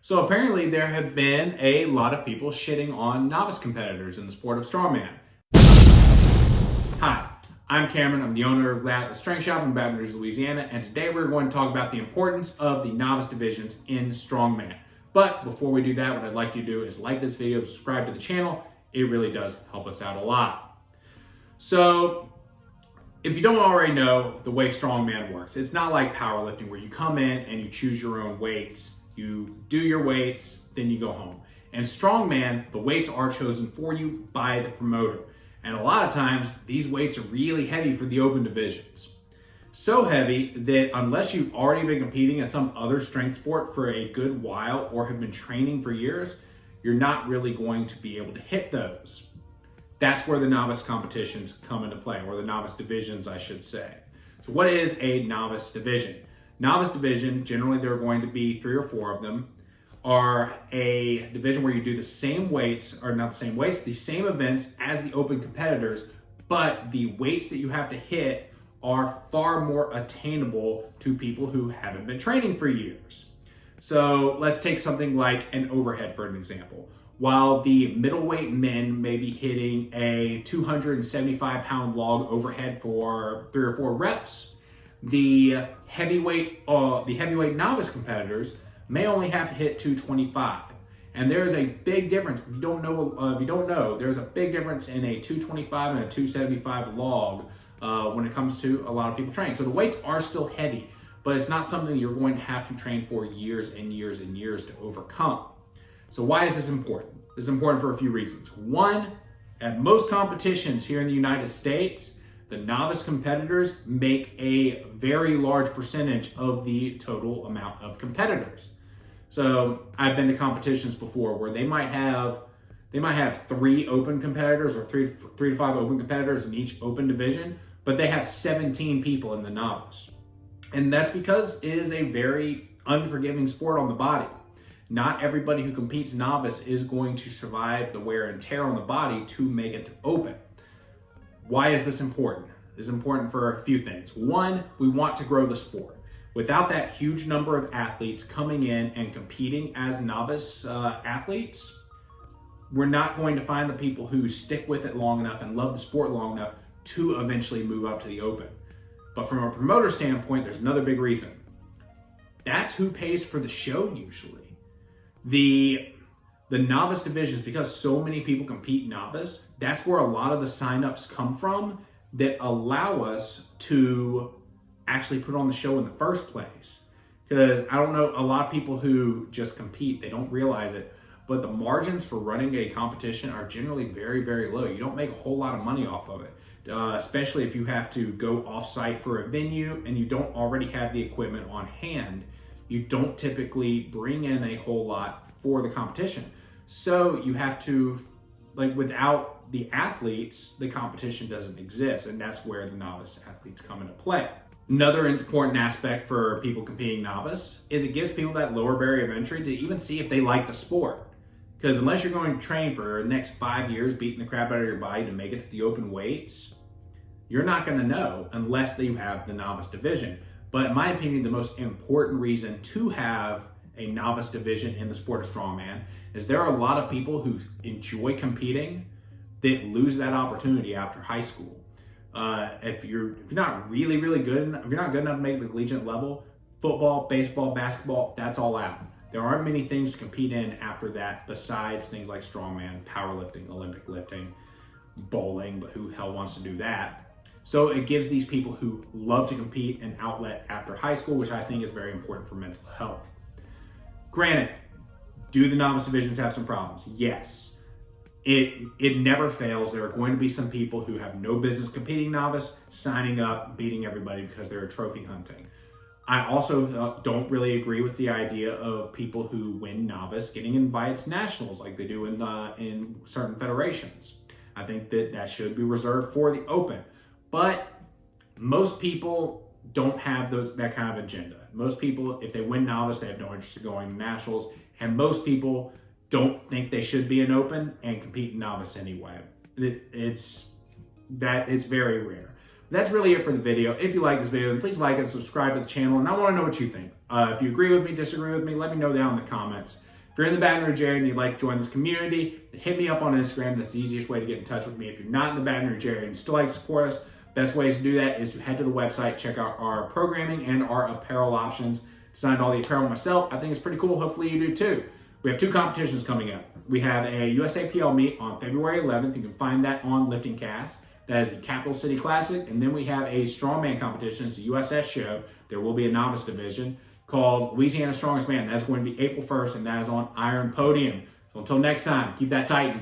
So apparently there have been a lot of people shitting on novice competitors in the sport of strongman. Hi, I'm Cameron. I'm the owner of the Strength Shop in Baton Rouge, Louisiana, and today we're going to talk about the importance of the novice divisions in strongman. But before we do that, what I'd like you to do is like this video, subscribe to the channel. It really does help us out a lot. So if you don't already know the way strongman works, it's not like powerlifting where you come in and you choose your own weights. You do your weights, then you go home. And strongman, the weights are chosen for you by the promoter. And a lot of times, these weights are really heavy for the open divisions. So heavy that unless you've already been competing at some other strength sport for a good while or have been training for years, you're not really going to be able to hit those. That's where the novice competitions come into play, or the novice divisions, I should say. So what is a novice division? Novice division, generally there are going to be 3 or 4 of them, are a division where you do the same weights, or not the same weights, the same events as the open competitors, but the weights that you have to hit are far more attainable to people who haven't been training for years. So let's take something like an overhead for an example. While the middleweight men may be hitting a 275-pound log overhead for 3 or 4 reps, the heavyweight novice competitors may only have to hit 225. And there is a big difference. If you don't know, there's a big difference in a 225 and a 275 log when it comes to a lot of people training. So the weights are still heavy, but it's not something you're going to have to train for years and years and years to overcome. So why is this important? This is important for a few reasons. One, at most competitions here in the United States, the novice competitors make a very large percentage of the total amount of competitors. So I've been to competitions before where they might have 3 open competitors or 3 to 5 open competitors in each open division, but they have 17 people in the novice. And that's because it is a very unforgiving sport on the body. Not everybody who competes novice is going to survive the wear and tear on the body to make it to open. Why is this important? This is important for a few things. One, we want to grow the sport. Without that huge number of athletes coming in and competing as novice athletes, we're not going to find the people who stick with it long enough and love the sport long enough to eventually move up to the open. But from a promoter standpoint, there's another big reason. That's who pays for the show usually. The novice divisions, because so many people compete novice, that's where a lot of the signups come from that allow us to actually put on the show in the first place. Because I don't know, a lot of people who just compete, they don't realize it, but the margins for running a competition are generally very, very low. You don't make a whole lot of money off of it, especially if you have to go off-site for a venue and you don't already have the equipment on hand. You don't typically bring in a whole lot for the competition. So you have to, without the athletes, the competition doesn't exist, and that's where the novice athletes come into play. Another important aspect for people competing novice is it gives people that lower barrier of entry to even see if they like the sport. Because unless you're going to train for the next 5 years, beating the crap out of your body to make it to the open weights, you're not going to know unless you have the novice division. But in my opinion, the most important reason to have a novice division in the sport of strongman is there are a lot of people who enjoy competing that lose that opportunity after high school. If you're not really good enough, if you're not good enough to make the collegiate level, football, baseball, basketball, that's all out. There aren't many things to compete in after that besides things like strongman, powerlifting, Olympic lifting, bowling, but who the hell wants to do that? So it gives these people who love to compete an outlet after high school, which I think is very important for mental health. Granted, do the novice divisions have some problems? Yes. It never fails. There are going to be some people who have no business competing novice, signing up, beating everybody because they're trophy hunting. I also don't really agree with the idea of people who win novice getting invited to nationals like they do in certain federations. I think that should be reserved for the open. But most people don't have that kind of agenda. Most people, if they win novice, they have no interest in going to nationals, and most people don't think they should be an open and compete in novice anyway. It's very rare. That's really it for the video. If you like this video, then please like and subscribe to the channel, and I want to know what you think. If you agree with me, disagree with me, let me know down in the comments. If you're in the Baton Rouge area and you'd like to join this community, hit me up on Instagram. That's the easiest way to get in touch with me. If you're not in the Baton Rouge area and still like to support us, best ways to do that is to head to the website, check out our programming and our apparel options. Designed all the apparel myself. I think it's pretty cool. Hopefully you do too. We have 2 competitions coming up. We have a USAPL meet on February 11th. You can find that on Lifting Cast. That is the Capital City Classic. And then we have a Strongman competition. It's a USS show. There will be a novice division called Louisiana Strongest Man. That's going to be April 1st, and that is on Iron Podium. So until next time, keep that Titan.